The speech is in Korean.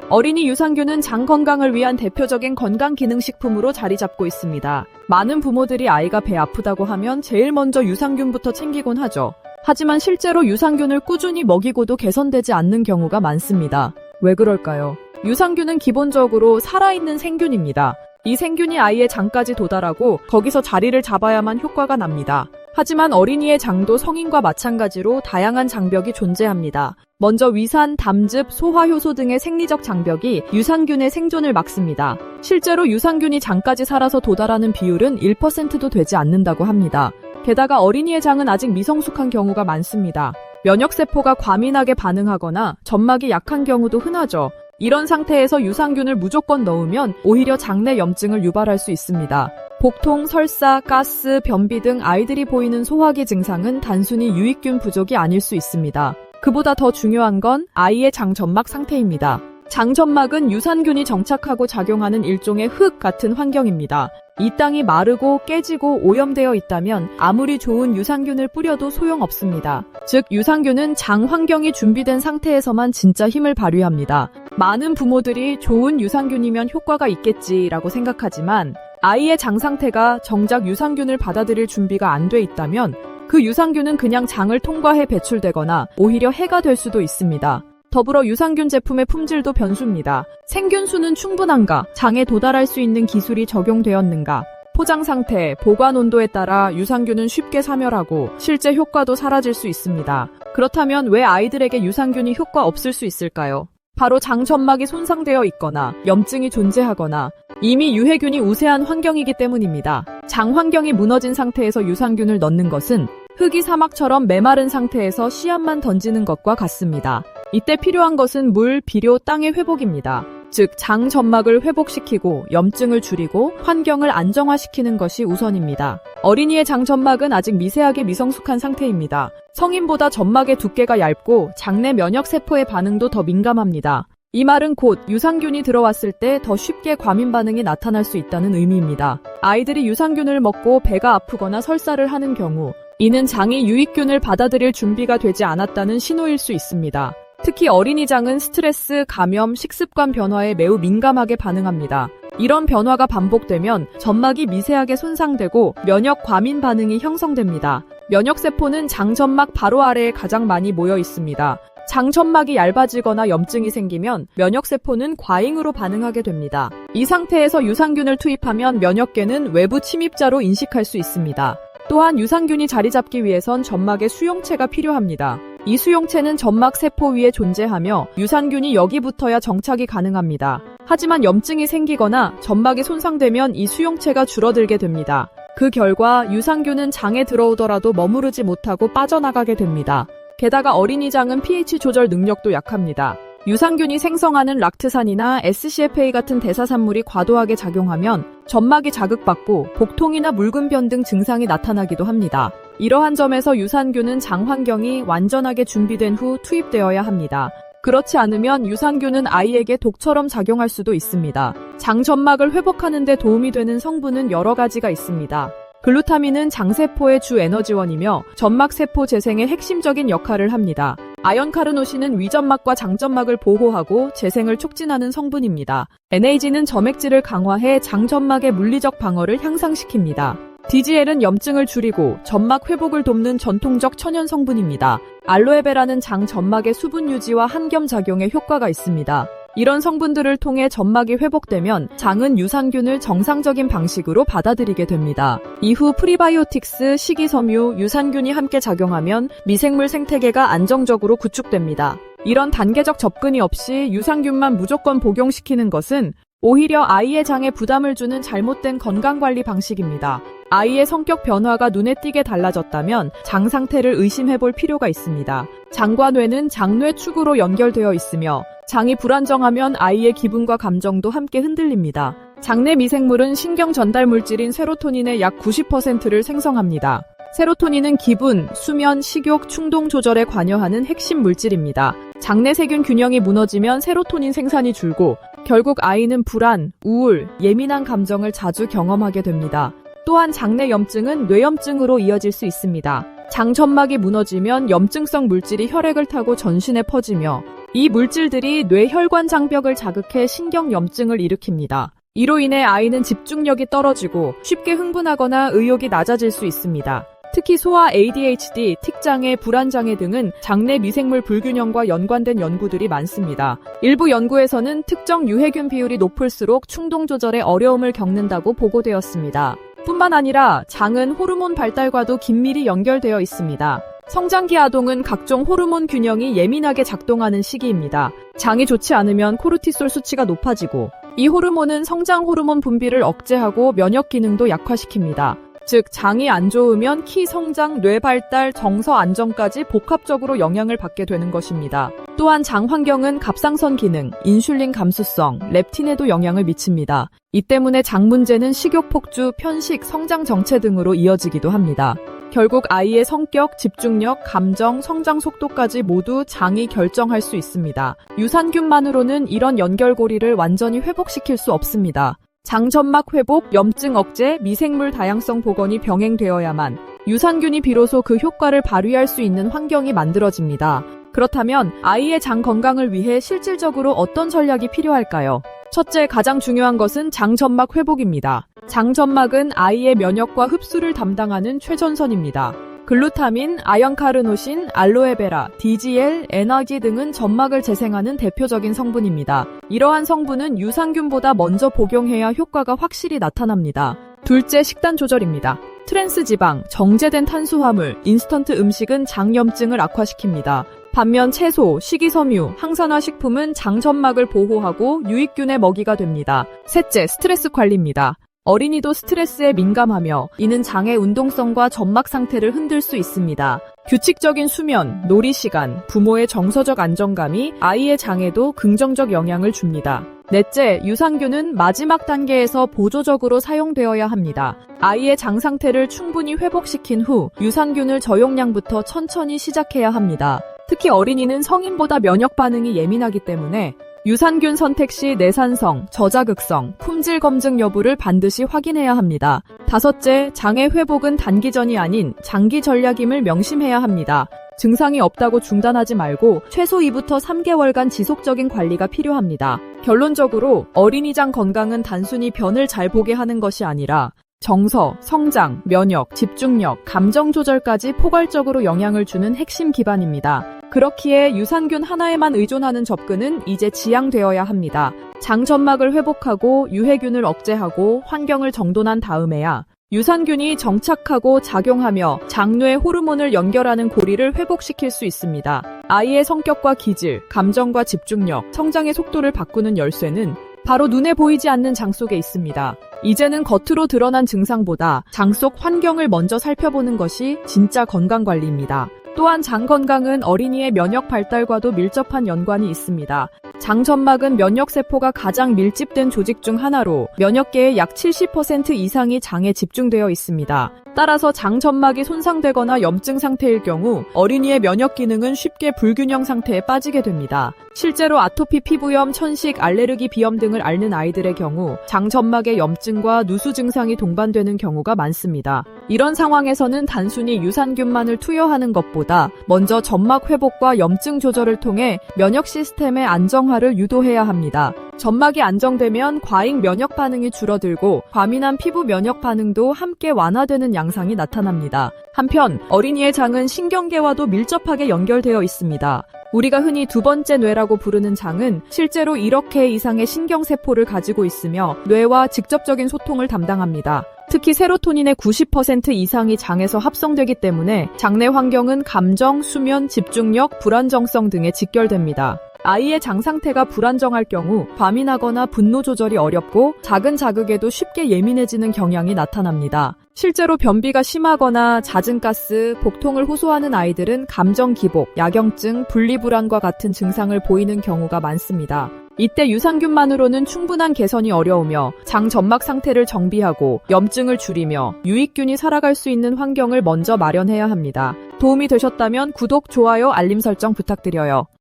어린이 유산균은 장 건강을 위한 대표적인 건강기능식품으로 자리 잡고 있습니다. 많은 부모들이 아이가 배 아프다고 하면 제일 먼저 유산균부터 챙기곤 하죠. 하지만 실제로 유산균을 꾸준히 먹이고도 개선되지 않는 경우가 많습니다. 왜 그럴까요? 유산균은 기본적으로 살아있는 생균입니다. 이 생균이 아이의 장까지 도달하고 거기서 자리를 잡아야만 효과가 납니다. 하지만 어린이의 장도 성인과 마찬가지로 다양한 장벽이 존재합니다. 먼저 위산, 담즙, 소화효소 등의 생리적 장벽이 유산균의 생존을 막습니다. 실제로 유산균이 장까지 살아서 도달하는 비율은 1%도 되지 않는다고 합니다. 게다가 어린이의 장은 아직 미성숙한 경우가 많습니다. 면역세포가 과민하게 반응하거나 점막이 약한 경우도 흔하죠. 이런 상태에서 유산균을 무조건 넣으면 오히려 장내 염증을 유발할 수 있습니다. 복통, 설사, 가스, 변비 등 아이들이 보이는 소화기 증상은 단순히 유익균 부족이 아닐 수 있습니다. 그보다 더 중요한 건 아이의 장점막 상태입니다. 장점막은 유산균이 정착하고 작용하는 일종의 흙 같은 환경입니다. 이 땅이 마르고 깨지고 오염되어 있다면 아무리 좋은 유산균을 뿌려도 소용없습니다. 즉, 유산균은 장 환경이 준비된 상태에서만 진짜 힘을 발휘합니다. 많은 부모들이 좋은 유산균이면 효과가 있겠지라고 생각하지만 아이의 장 상태가 정작 유산균을 받아들일 준비가 안 돼 있다면 그 유산균은 그냥 장을 통과해 배출되거나 오히려 해가 될 수도 있습니다. 더불어 유산균 제품의 품질도 변수입니다. 생균수는 충분한가? 장에 도달할 수 있는 기술이 적용되었는가? 포장 상태, 보관 온도에 따라 유산균은 쉽게 사멸하고 실제 효과도 사라질 수 있습니다. 그렇다면 왜 아이들에게 유산균이 효과 없을 수 있을까요? 바로 장점막이 손상되어 있거나 염증이 존재하거나 이미 유해균이 우세한 환경이기 때문입니다. 장 환경이 무너진 상태에서 유산균을 넣는 것은 흙이 사막처럼 메마른 상태에서 씨앗만 던지는 것과 같습니다. 이때 필요한 것은 물, 비료, 땅의 회복입니다. 즉, 장 점막을 회복시키고 염증을 줄이고 환경을 안정화시키는 것이 우선입니다. 어린이의 장 점막은 아직 미세하게 미성숙한 상태입니다. 성인보다 점막의 두께가 얇고 장내 면역세포의 반응도 더 민감합니다. 이 말은 곧 유산균이 들어왔을 때 더 쉽게 과민 반응이 나타날 수 있다는 의미입니다. 아이들이 유산균을 먹고 배가 아프거나 설사를 하는 경우 이는 장이 유익균을 받아들일 준비가 되지 않았다는 신호일 수 있습니다. 특히 어린이 장은 스트레스, 감염, 식습관 변화에 매우 민감하게 반응합니다. 이런 변화가 반복되면 점막이 미세하게 손상되고 면역 과민 반응이 형성됩니다. 면역세포는 장점막 바로 아래에 가장 많이 모여 있습니다. 장점막이 얇아지거나 염증이 생기면 면역세포는 과잉으로 반응하게 됩니다. 이 상태에서 유산균을 투입하면 면역계는 외부 침입자로 인식할 수 있습니다. 또한 유산균이 자리 잡기 위해선 점막의 수용체가 필요합니다. 이 수용체는 점막 세포 위에 존재하며 유산균이 여기 붙어야 정착이 가능합니다. 하지만 염증이 생기거나 점막이 손상되면 이 수용체가 줄어들게 됩니다. 그 결과 유산균은 장에 들어오더라도 머무르지 못하고 빠져나가게 됩니다. 게다가 어린이 장은 pH 조절 능력도 약합니다. 유산균이 생성하는 락트산이나 SCFA 같은 대사산물이 과도하게 작용하면 점막이 자극받고 복통이나 묽은변 등 증상이 나타나기도 합니다. 이러한 점에서 유산균은 장 환경이 완전하게 준비된 후 투입되어야 합니다. 그렇지 않으면 유산균은 아이에게 독처럼 작용할 수도 있습니다. 장 점막을 회복하는 데 도움이 되는 성분은 여러 가지가 있습니다. 글루타민은 장세포의 주 에너지원이며 점막세포 재생의 핵심적인 역할을 합니다. 아연카르노신은 위점막과 장점막을 보호하고 재생을 촉진하는 성분입니다. NAG는 점액질을 강화해 장점막의 물리적 방어를 향상시킵니다. DGL은 염증을 줄이고 점막 회복을 돕는 전통적 천연 성분입니다. 알로에베라는 장 점막의 수분 유지와 항염 작용에 효과가 있습니다. 이런 성분들을 통해 점막이 회복되면 장은 유산균을 정상적인 방식으로 받아들이게 됩니다. 이후 프리바이오틱스, 식이섬유, 유산균이 함께 작용하면 미생물 생태계가 안정적으로 구축됩니다. 이런 단계적 접근이 없이 유산균만 무조건 복용시키는 것은 오히려 아이의 장에 부담을 주는 잘못된 건강관리 방식입니다. 아이의 성격 변화가 눈에 띄게 달라졌다면 장 상태를 의심해볼 필요가 있습니다. 장과 뇌는 장뇌 축으로 연결되어 있으며 장이 불안정하면 아이의 기분과 감정도 함께 흔들립니다. 장내 미생물은 신경 전달 물질인 세로토닌의 약 90%를 생성합니다. 세로토닌은 기분, 수면, 식욕, 충동 조절에 관여하는 핵심 물질입니다. 장내 세균 균형이 무너지면 세로토닌 생산이 줄고 결국 아이는 불안, 우울, 예민한 감정을 자주 경험하게 됩니다. 또한 장내 염증은 뇌염증으로 이어질 수 있습니다. 장 점막이 무너지면 염증성 물질이 혈액을 타고 전신에 퍼지며 이 물질들이 뇌 혈관 장벽을 자극해 신경염증을 일으킵니다. 이로 인해 아이는 집중력이 떨어지고 쉽게 흥분하거나 의욕이 낮아질 수 있습니다. 특히 소아 ADHD, 틱장애, 불안장애 등은 장내 미생물 불균형과 연관된 연구들이 많습니다. 일부 연구에서는 특정 유해균 비율이 높을수록 충동 조절에 어려움을 겪는다고 보고되었습니다. 뿐만 아니라 장은 호르몬 발달과도 긴밀히 연결되어 있습니다. 성장기 아동은 각종 호르몬 균형이 예민하게 작동하는 시기입니다. 장이 좋지 않으면 코르티솔 수치가 높아지고 이 호르몬은 성장 호르몬 분비를 억제하고 면역 기능도 약화시킵니다. 즉 장이 안 좋으면 키 성장, 뇌 발달, 정서 안정까지 복합적으로 영향을 받게 되는 것입니다. 또한 장 환경은 갑상선 기능, 인슐린 감수성, 렙틴에도 영향을 미칩니다. 이 때문에 장 문제는 식욕 폭주, 편식, 성장 정체 등으로 이어지기도 합니다. 결국 아이의 성격, 집중력, 감정, 성장 속도까지 모두 장이 결정할 수 있습니다. 유산균만으로는 이런 연결고리를 완전히 회복시킬 수 없습니다. 장점막 회복, 염증 억제, 미생물 다양성 복원이 병행되어야만 유산균이 비로소 그 효과를 발휘할 수 있는 환경이 만들어집니다. 그렇다면 아이의 장 건강을 위해 실질적으로 어떤 전략이 필요할까요? 첫째, 가장 중요한 것은 장점막 회복입니다. 장점막은 아이의 면역과 흡수를 담당하는 최전선입니다. 글루타민, 아연카르노신, 알로에베라, DGL, 에너지 등은 점막을 재생하는 대표적인 성분입니다. 이러한 성분은 유산균보다 먼저 복용해야 효과가 확실히 나타납니다. 둘째, 식단 조절입니다. 트랜스 지방, 정제된 탄수화물, 인스턴트 음식은 장염증을 악화시킵니다. 반면 채소, 식이섬유, 항산화 식품은 장점막을 보호하고 유익균의 먹이가 됩니다. 셋째, 스트레스 관리입니다. 어린이도 스트레스에 민감하며 이는 장의 운동성과 점막 상태를 흔들 수 있습니다. 규칙적인 수면, 놀이 시간, 부모의 정서적 안정감이 아이의 장에도 긍정적 영향을 줍니다. 넷째, 유산균은 마지막 단계에서 보조적으로 사용되어야 합니다. 아이의 장 상태를 충분히 회복시킨 후 유산균을 저용량부터 천천히 시작해야 합니다. 특히 어린이는 성인보다 면역 반응이 예민하기 때문에 유산균 선택 시 내산성, 저자극성, 품질 검증 여부를 반드시 확인해야 합니다. 다섯째, 장의 회복은 단기전이 아닌 장기 전략임을 명심해야 합니다. 증상이 없다고 중단하지 말고 최소 2부터 3개월간 지속적인 관리가 필요합니다. 결론적으로 어린이 장 건강은 단순히 변을 잘 보게 하는 것이 아니라 정서, 성장, 면역, 집중력, 감정 조절까지 포괄적으로 영향을 주는 핵심 기반입니다. 그렇기에 유산균 하나에만 의존하는 접근은 이제 지양되어야 합니다. 장 점막을 회복하고 유해균을 억제하고 환경을 정돈한 다음에야 유산균이 정착하고 작용하며 장뇌 호르몬을 연결하는 고리를 회복시킬 수 있습니다. 아이의 성격과 기질, 감정과 집중력, 성장의 속도를 바꾸는 열쇠는 바로 눈에 보이지 않는 장 속에 있습니다. 이제는 겉으로 드러난 증상보다 장 속 환경을 먼저 살펴보는 것이 진짜 건강관리입니다. 또한 장 건강은 어린이의 면역 발달과도 밀접한 연관이 있습니다. 장점막은 면역세포가 가장 밀집된 조직 중 하나로 면역계의 약 70% 이상이 장에 집중되어 있습니다. 따라서 장점막이 손상되거나 염증 상태일 경우 어린이의 면역 기능은 쉽게 불균형 상태에 빠지게 됩니다. 실제로 아토피 피부염, 천식, 알레르기 비염 등을 앓는 아이들의 경우 장점막의 염증과 누수 증상이 동반되는 경우가 많습니다. 이런 상황에서는 단순히 유산균만을 투여하는 것보다 먼저 점막 회복과 염증 조절을 통해 면역 시스템의 안정화를 유도해야 합니다. 점막이 안정되면 과잉 면역 반응이 줄어들고 과민한 피부 면역 반응도 함께 완화되는 양상이 나타납니다. 한편 어린이의 장은 신경계와도 밀접하게 연결되어 있습니다. 우리가 흔히 두 번째 뇌라고 부르는 장은 실제로 1억 개 이상의 신경세포를 가지고 있으며 뇌와 직접적인 소통을 담당합니다. 특히 세로토닌의 90% 이상이 장에서 합성되기 때문에 장내 환경은 감정, 수면, 집중력, 불안정성 등에 직결됩니다. 아이의 장 상태가 불안정할 경우 과민하거나 분노 조절이 어렵고 작은 자극에도 쉽게 예민해지는 경향이 나타납니다. 실제로 변비가 심하거나 잦은 가스, 복통을 호소하는 아이들은 감정 기복, 야경증, 분리불안과 같은 증상을 보이는 경우가 많습니다. 이때 유산균만으로는 충분한 개선이 어려우며 장 점막 상태를 정비하고 염증을 줄이며 유익균이 살아갈 수 있는 환경을 먼저 마련해야 합니다. 도움이 되셨다면 구독, 좋아요, 알림 설정 부탁드려요.